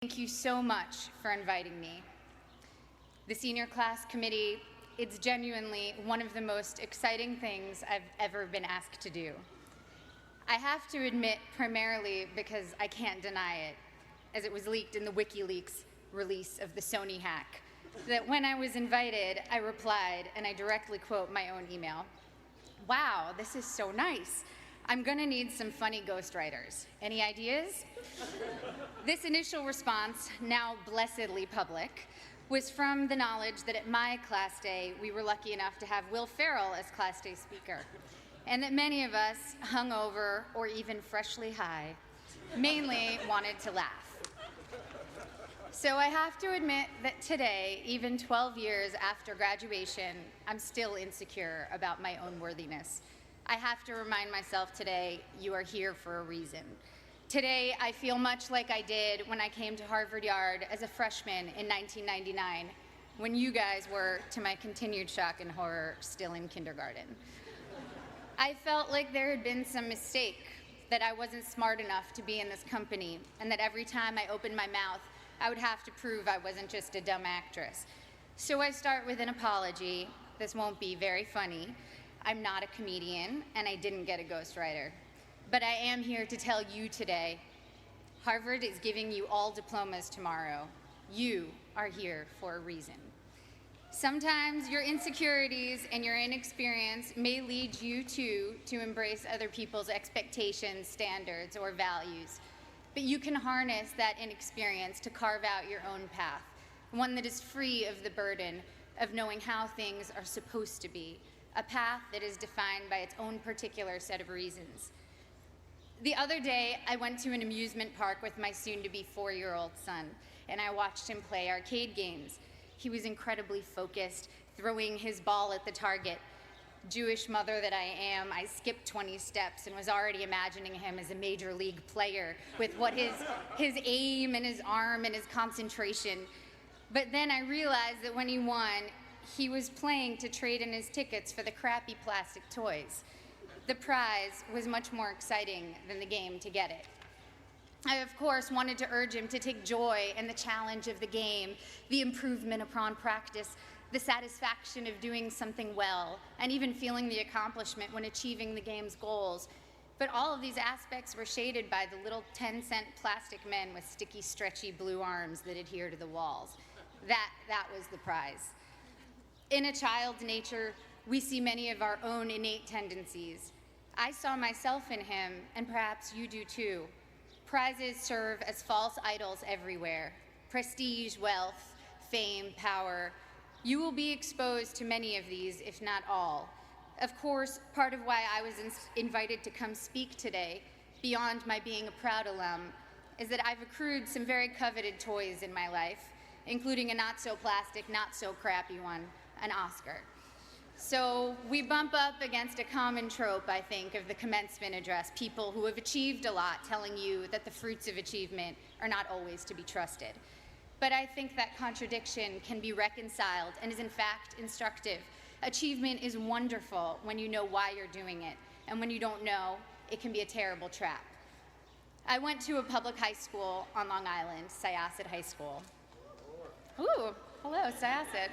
Thank you so much for inviting me. The senior class committee, it's genuinely one of the most exciting things I've ever been asked to do. I have to admit, primarily because I can't deny it, as it was leaked in the WikiLeaks release of the Sony hack, that when I was invited, I replied, and I directly quote my own email, "Wow, this is so nice. I'm gonna need some funny ghostwriters. Any ideas?" This initial response, now blessedly public, was from the knowledge that at my class day, we were lucky enough to have Will Ferrell as class day speaker, and that many of us, hungover or even freshly high, mainly wanted to laugh. So I have to admit that today, even 12 years after graduation, I'm still insecure about my own worthiness. I have to remind myself today, you are here for a reason. Today, I feel much like I did when I came to Harvard Yard as a freshman in 1999, when you guys were, to my continued shock and horror, still in kindergarten. I felt like there had been some mistake, that I wasn't smart enough to be in this company, and that every time I opened my mouth, I would have to prove I wasn't just a dumb actress. So I start with an apology. This won't be very funny. I'm not a comedian, and I didn't get a ghostwriter. But I am here to tell you today, Harvard is giving you all diplomas tomorrow. You are here for a reason. Sometimes your insecurities and your inexperience may lead you to embrace other people's expectations, standards, or values. But you can harness that inexperience to carve out your own path, one that is free of the burden of knowing how things are supposed to be, a path that is defined by its own particular set of reasons. The other day, I went to an amusement park with my soon-to-be 4-year-old son, and I watched him play arcade games. He was incredibly focused, throwing his ball at the target. Jewish mother that I am, I skipped 20 steps and was already imagining him as a major league player with what his aim and his arm and his concentration. But then I realized that when he won, he was playing to trade in his tickets for the crappy plastic toys. The prize was much more exciting than the game to get it. I, of course, wanted to urge him to take joy in the challenge of the game, the improvement upon practice, the satisfaction of doing something well, and even feeling the accomplishment when achieving the game's goals. But all of these aspects were shaded by the little 10-cent plastic men with sticky, stretchy blue arms that adhere to the walls. That was the prize. In a child's nature, we see many of our own innate tendencies. I saw myself in him, and perhaps you do too. Prizes serve as false idols everywhere. Prestige, wealth, fame, power. You will be exposed to many of these, if not all. Of course, part of why I was invited to come speak today, beyond my being a proud alum, is that I've accrued some very coveted toys in my life, including a not-so-plastic, not-so-crappy one, an Oscar. So we bump up against a common trope, I think, of the commencement address, people who have achieved a lot telling you that the fruits of achievement are not always to be trusted. But I think that contradiction can be reconciled and is in fact instructive. Achievement is wonderful when you know why you're doing it, and when you don't know, it can be a terrible trap. I went to a public high school on Long Island, Syosset High School. Ooh, hello, Syosset.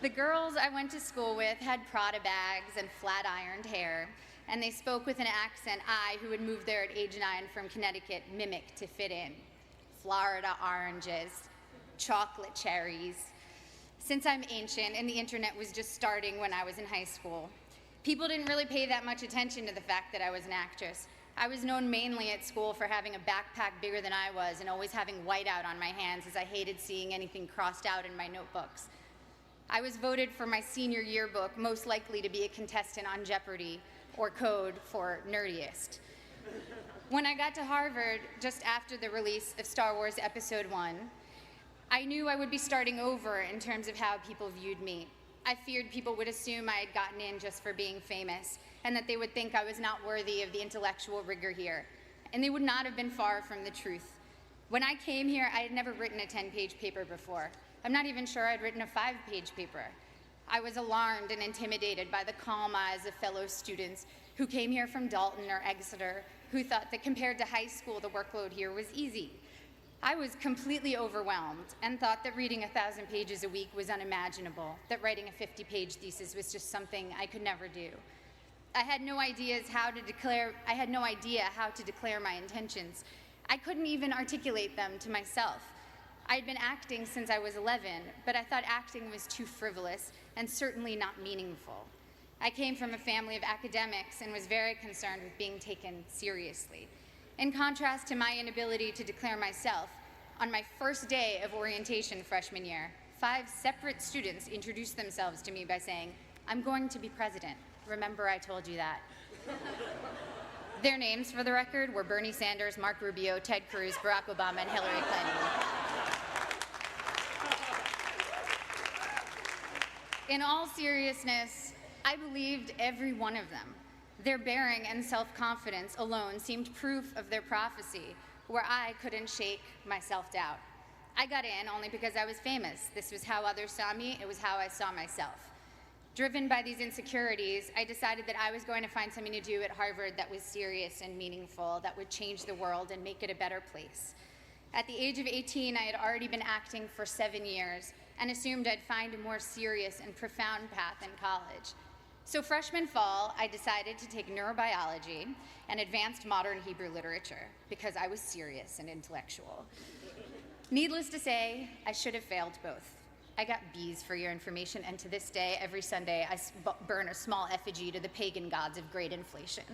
The girls I went to school with had Prada bags and flat-ironed hair, and they spoke with an accent I, who had moved there at age 9 from Connecticut, mimicked to fit in. Florida oranges, chocolate cherries. Since I'm ancient and the internet was just starting when I was in high school, people didn't really pay that much attention to the fact that I was an actress. I was known mainly at school for having a backpack bigger than I was and always having whiteout on my hands, as I hated seeing anything crossed out in my notebooks. I was voted for my senior yearbook most likely to be a contestant on Jeopardy, or code for nerdiest. When I got to Harvard, just after the release of Star Wars Episode 1, I knew I would be starting over in terms of how people viewed me. I feared people would assume I had gotten in just for being famous, and that they would think I was not worthy of the intellectual rigor here. And they would not have been far from the truth. When I came here, I had never written a 10-page paper before. I'm not even sure I'd written a 5-page paper. I was alarmed and intimidated by the calm eyes of fellow students who came here from Dalton or Exeter, who thought that compared to high school, the workload here was easy. I was completely overwhelmed and thought that reading 1,000 pages a week was unimaginable, that writing a 50-page thesis was just something I could never do. I had no idea how to declare my intentions. I couldn't even articulate them to myself. I'd been acting since I was 11, but I thought acting was too frivolous and certainly not meaningful. I came from a family of academics and was very concerned with being taken seriously. In contrast to my inability to declare myself, on my first day of orientation freshman year, 5 separate students introduced themselves to me by saying, "I'm going to be president. Remember I told you that." Their names, for the record, were Bernie Sanders, Mark Rubio, Ted Cruz, Barack Obama, and Hillary Clinton. In all seriousness, I believed every one of them. Their bearing and self-confidence alone seemed proof of their prophecy, where I couldn't shake my self-doubt. I got in only because I was famous. This was how others saw me. It was how I saw myself. Driven by these insecurities, I decided that I was going to find something to do at Harvard that was serious and meaningful, that would change the world and make it a better place. At the age of 18, I had already been acting for 7 years and assumed I'd find a more serious and profound path in college. So freshman fall, I decided to take neurobiology and advanced modern Hebrew literature because I was serious and intellectual. Needless to say, I should have failed both. I got B's for your information, and to this day, every Sunday, I burn a small effigy to the pagan gods of great inflation.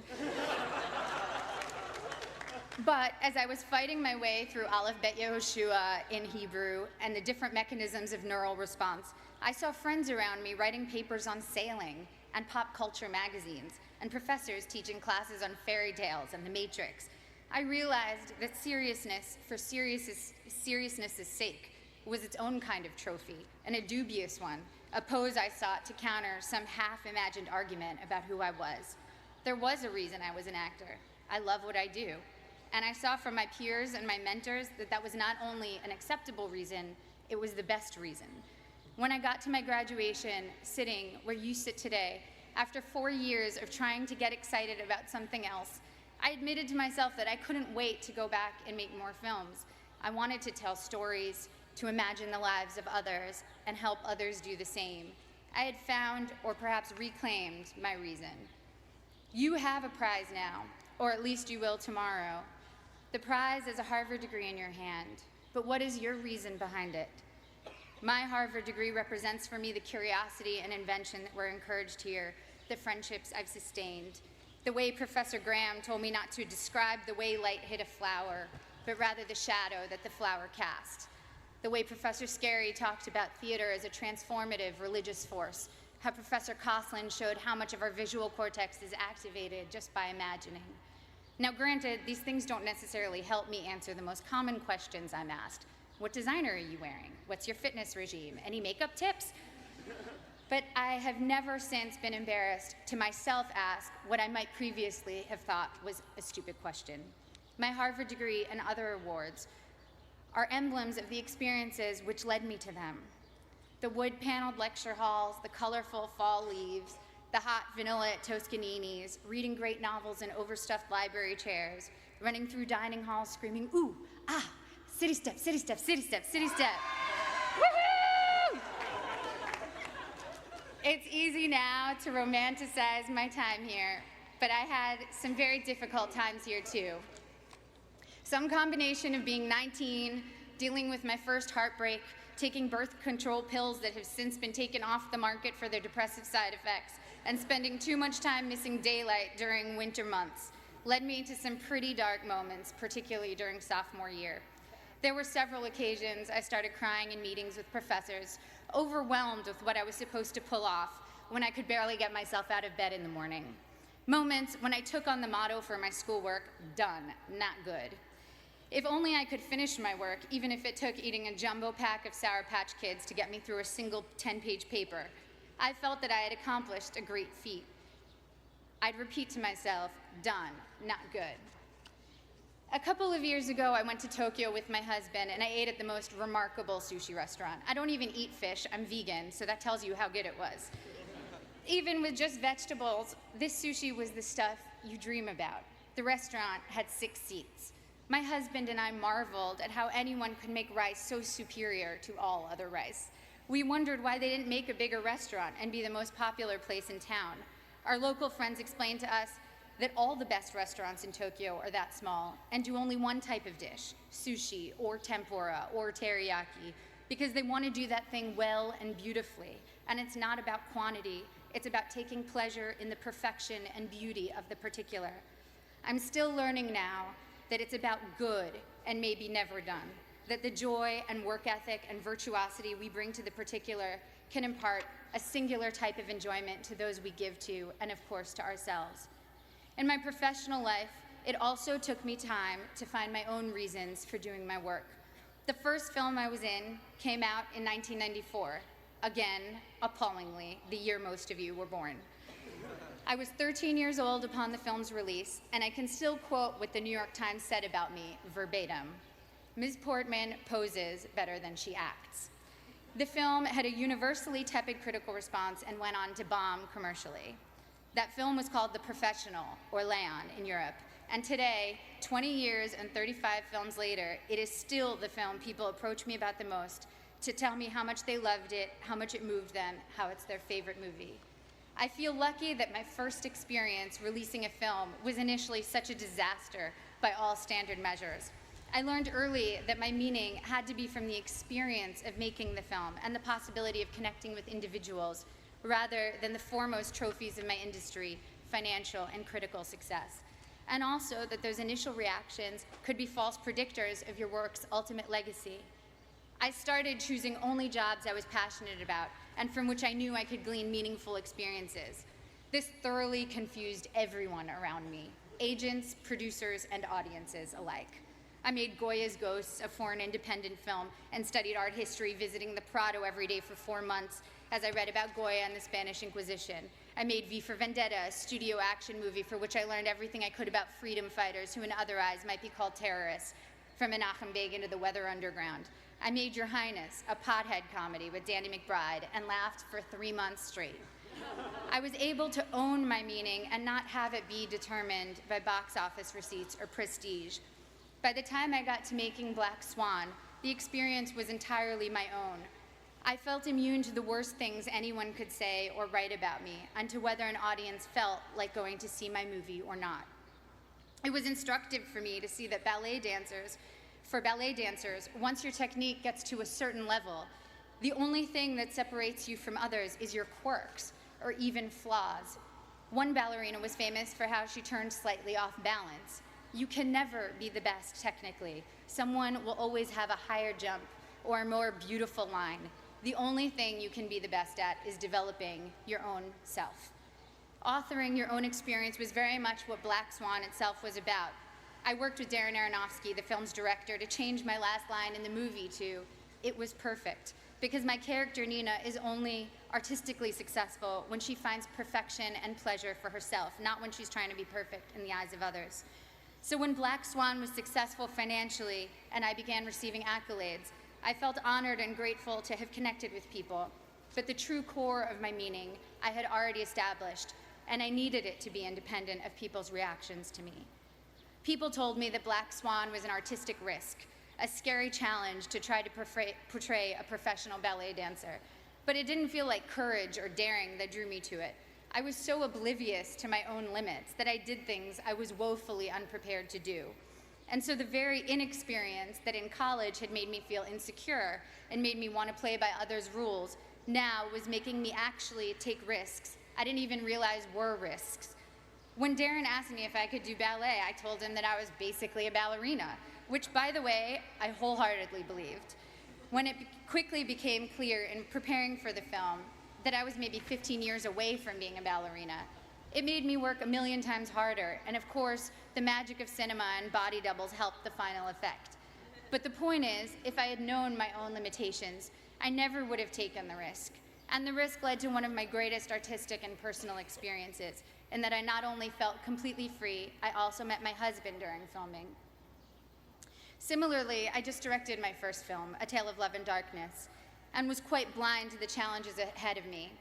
But as I was fighting my way through Aleph Bet Yehoshua in Hebrew and the different mechanisms of neural response, I saw friends around me writing papers on sailing and pop culture magazines, and professors teaching classes on fairy tales and the Matrix. I realized that seriousness for seriousness' sake was its own kind of trophy, and a dubious one, a pose I sought to counter some half-imagined argument about who I was. There was a reason I was an actor. I love what I do. And I saw from my peers and my mentors that that was not only an acceptable reason, it was the best reason. When I got to my graduation, sitting where you sit today, after 4 years of trying to get excited about something else, I admitted to myself that I couldn't wait to go back and make more films. I wanted to tell stories, to imagine the lives of others, and help others do the same. I had found, or perhaps reclaimed, my reason. You have a prize now, or at least you will tomorrow. The prize is a Harvard degree in your hand, but what is your reason behind it? My Harvard degree represents for me the curiosity and invention that were encouraged here, the friendships I've sustained, the way Professor Graham told me not to describe the way light hit a flower, but rather the shadow that the flower cast, the way Professor Scarry talked about theater as a transformative religious force, how Professor Coslin showed how much of our visual cortex is activated just by imagining. Now granted, these things don't necessarily help me answer the most common questions I'm asked. What designer are you wearing? What's your fitness regime? Any makeup tips? But I have never since been embarrassed to myself ask what I might previously have thought was a stupid question. My Harvard degree and other awards are emblems of the experiences which led me to them. The wood-paneled lecture halls, the colorful fall leaves, the hot vanilla at Toscanini's, reading great novels in overstuffed library chairs, running through dining halls screaming, "Ooh, ah, city step, city step, city step, city step." Woohoo! It's easy now to romanticize my time here, but I had some very difficult times here too. Some combination of being 19, dealing with my first heartbreak, taking birth control pills that have since been taken off the market for their depressive side effects, and spending too much time missing daylight during winter months led me to some pretty dark moments, particularly during sophomore year. There were several occasions I started crying in meetings with professors, overwhelmed with what I was supposed to pull off when I could barely get myself out of bed in the morning. Moments when I took on the motto for my schoolwork, done, not good. If only I could finish my work, even if it took eating a jumbo pack of Sour Patch Kids to get me through a single 10-page paper. I felt that I had accomplished a great feat. I'd repeat to myself, done, not good. A couple of years ago, I went to Tokyo with my husband, and I ate at the most remarkable sushi restaurant. I don't even eat fish, I'm vegan, so that tells you how good it was. Even with just vegetables, this sushi was the stuff you dream about. The restaurant had 6 seats. My husband and I marveled at how anyone could make rice so superior to all other rice. We wondered why they didn't make a bigger restaurant and be the most popular place in town. Our local friends explained to us that all the best restaurants in Tokyo are that small and do only one type of dish, sushi or tempura or teriyaki, because they want to do that thing well and beautifully. And it's not about quantity, it's about taking pleasure in the perfection and beauty of the particular. I'm still learning now that it's about good and maybe never done, that the joy and work ethic and virtuosity we bring to the particular can impart a singular type of enjoyment to those we give to, and of course to ourselves. In my professional life, it also took me time to find my own reasons for doing my work. The first film I was in came out in 1994, again, appallingly, the year most of you were born. I was 13 years old upon the film's release, and I can still quote what the New York Times said about me verbatim. Ms. Portman poses better than she acts. The film had a universally tepid critical response and went on to bomb commercially. That film was called The Professional, or Leon in Europe, and today, 20 years and 35 films later, it is still the film people approach me about the most to tell me how much they loved it, how much it moved them, how it's their favorite movie. I feel lucky that my first experience releasing a film was initially such a disaster by all standard measures. I learned early that my meaning had to be from the experience of making the film and the possibility of connecting with individuals rather than the foremost trophies of my industry, financial and critical success. And also that those initial reactions could be false predictors of your work's ultimate legacy. I started choosing only jobs I was passionate about and from which I knew I could glean meaningful experiences. This thoroughly confused everyone around me, agents, producers, and audiences alike. I made Goya's Ghosts, a foreign independent film, and studied art history, visiting the Prado every day for 4 months as I read about Goya and the Spanish Inquisition. I made V for Vendetta, a studio action movie for which I learned everything I could about freedom fighters who in other eyes might be called terrorists, from Menachem Begin to the Weather Underground. I made Your Highness, a pothead comedy with Danny McBride, and laughed for 3 months straight. I was able to own my meaning and not have it be determined by box office receipts or prestige. By the time I got to making Black Swan, the experience was entirely my own. I felt immune to the worst things anyone could say or write about me, and to whether an audience felt like going to see my movie or not. It was instructive for me to see that for ballet dancers, once your technique gets to a certain level, the only thing that separates you from others is your quirks, or even flaws. One ballerina was famous for how she turned slightly off balance. You can never be the best technically. Someone will always have a higher jump or a more beautiful line. The only thing you can be the best at is developing your own self. Authoring your own experience was very much what Black Swan itself was about. I worked with Darren Aronofsky, the film's director, to change my last line in the movie to, "It was perfect," because my character, Nina, is only artistically successful when she finds perfection and pleasure for herself, not when she's trying to be perfect in the eyes of others. So when Black Swan was successful financially and I began receiving accolades, I felt honored and grateful to have connected with people. But the true core of my meaning I had already established, and I needed it to be independent of people's reactions to me. People told me that Black Swan was an artistic risk, a scary challenge to try to portray a professional ballet dancer. But it didn't feel like courage or daring that drew me to it. I was so oblivious to my own limits that I did things I was woefully unprepared to do. And so the very inexperience that in college had made me feel insecure and made me want to play by others' rules now was making me actually take risks I didn't even realize were risks. When Darren asked me if I could do ballet, I told him that I was basically a ballerina, which, by the way, I wholeheartedly believed. When it quickly became clear in preparing for the film that I was maybe 15 years away from being a ballerina, it made me work 1,000,000 times harder, and of course, the magic of cinema and body doubles helped the final effect. But the point is, if I had known my own limitations, I never would have taken the risk. And the risk led to one of my greatest artistic and personal experiences, in that I not only felt completely free, I also met my husband during filming. Similarly, I just directed my first film, A Tale of Love and Darkness, and was quite blind to the challenges ahead of me.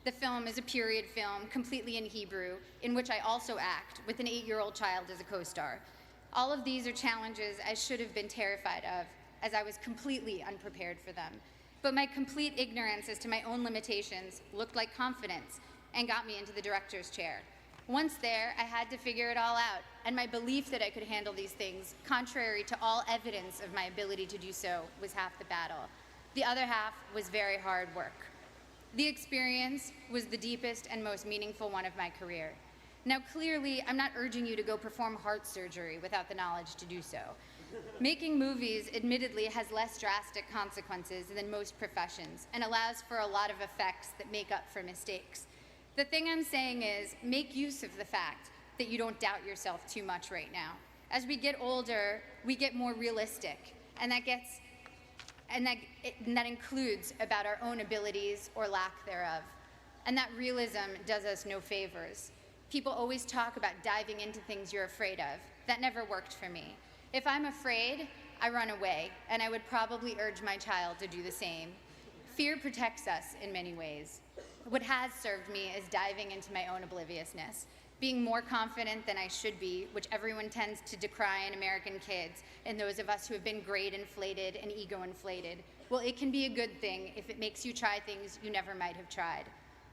The film is a period film, completely in Hebrew, in which I also act, with an 8-year-old child as a co-star. All of these are challenges I should have been terrified of, as I was completely unprepared for them. But my complete ignorance as to my own limitations looked like confidence and got me into the director's chair. Once there, I had to figure it all out, and my belief that I could handle these things, contrary to all evidence of my ability to do so, was half the battle. The other half was very hard work. The experience was the deepest and most meaningful one of my career. Now, clearly, I'm not urging you to go perform heart surgery without the knowledge to do so. Making movies, admittedly, has less drastic consequences than most professions and allows for a lot of effects that make up for mistakes. The thing I'm saying is, make use of the fact that you don't doubt yourself too much right now. As we get older, we get more realistic, and that includes about our own abilities or lack thereof. And that realism does us no favors. People always talk about diving into things you're afraid of. That never worked for me. If I'm afraid, I run away, and I would probably urge my child to do the same. Fear protects us in many ways. What has served me is diving into my own obliviousness, being more confident than I should be, which everyone tends to decry in American kids, and those of us who have been grade inflated and ego inflated. Well, it can be a good thing if it makes you try things you never might have tried.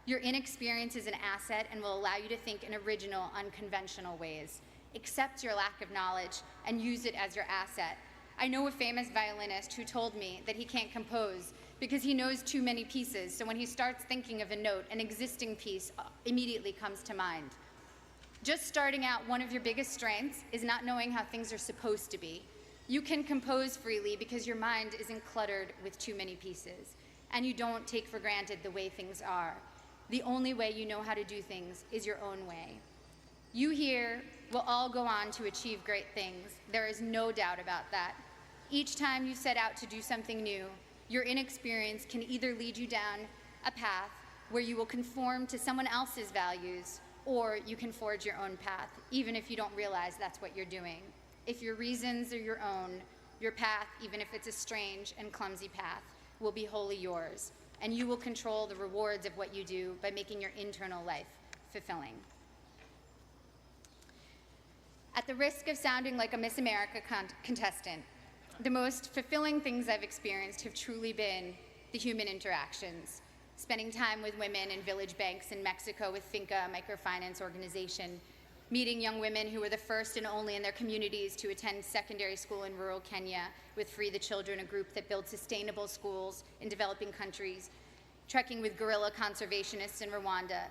Your inexperience is an asset and will allow you to think in original, unconventional ways. Accept your lack of knowledge and use it as your asset. I know a famous violinist who told me that he can't compose because he knows too many pieces, so when he starts thinking of a note, an existing piece immediately comes to mind. Just starting out, one of your biggest strengths is not knowing how things are supposed to be. You can compose freely because your mind isn't cluttered with too many pieces, and you don't take for granted the way things are. The only way you know how to do things is your own way. You here will all go on to achieve great things. There is no doubt about that. Each time you set out to do something new, your inexperience can either lead you down a path where you will conform to someone else's values, or you can forge your own path, even if you don't realize that's what you're doing. If your reasons are your own, your path, even if it's a strange and clumsy path, will be wholly yours, and you will control the rewards of what you do by making your internal life fulfilling. At the risk of sounding like a Miss America contestant, the most fulfilling things I've experienced have truly been the human interactions. Spending time with women in village banks in Mexico with Finca, a microfinance organization, meeting young women who were the first and only in their communities to attend secondary school in rural Kenya with Free the Children, a group that builds sustainable schools in developing countries, trekking with guerrilla conservationists in Rwanda.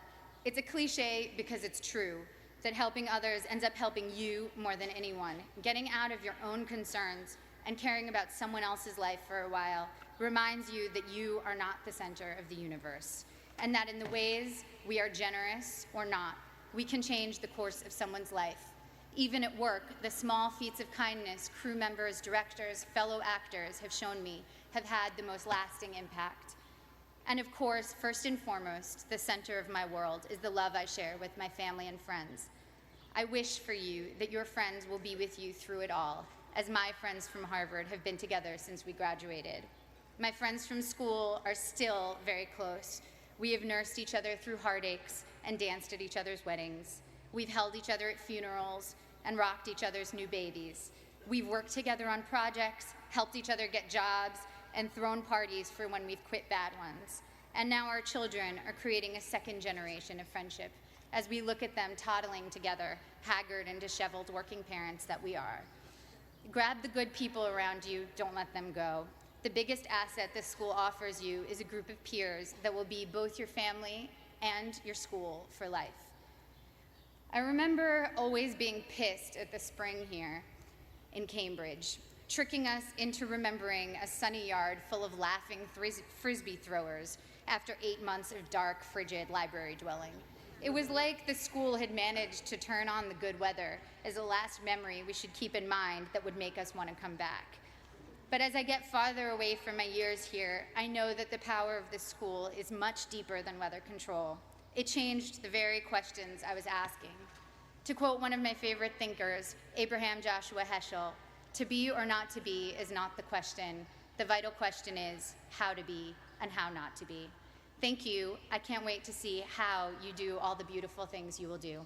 It's a cliche because it's true, that helping others ends up helping you more than anyone. Getting out of your own concerns and caring about someone else's life for a while reminds you that you are not the center of the universe, and that in the ways we are generous or not, we can change the course of someone's life. Even at work, the small feats of kindness crew members, directors, fellow actors have shown me have had the most lasting impact. And of course, first and foremost, the center of my world is the love I share with my family and friends. I wish for you that your friends will be with you through it all, as my friends from Harvard have been together since we graduated. My friends from school are still very close. We have nursed each other through heartaches and danced at each other's weddings. We've held each other at funerals and rocked each other's new babies. We've worked together on projects, helped each other get jobs, and thrown parties for when we've quit bad ones. And now our children are creating a second generation of friendship as we look at them toddling together, haggard and disheveled working parents that we are. Grab the good people around you, don't let them go. The biggest asset this school offers you is a group of peers that will be both your family and your school for life. I remember always being pissed at the spring here in Cambridge, tricking us into remembering a sunny yard full of laughing frisbee throwers after 8 months of dark, frigid library dwelling. It was like the school had managed to turn on the good weather as a last memory we should keep in mind that would make us want to come back. But as I get farther away from my years here, I know that the power of this school is much deeper than weather control. It changed the very questions I was asking. To quote one of my favorite thinkers, Abraham Joshua Heschel, to be or not to be is not the question. The vital question is how to be and how not to be. Thank you. I can't wait to see how you do all the beautiful things you will do.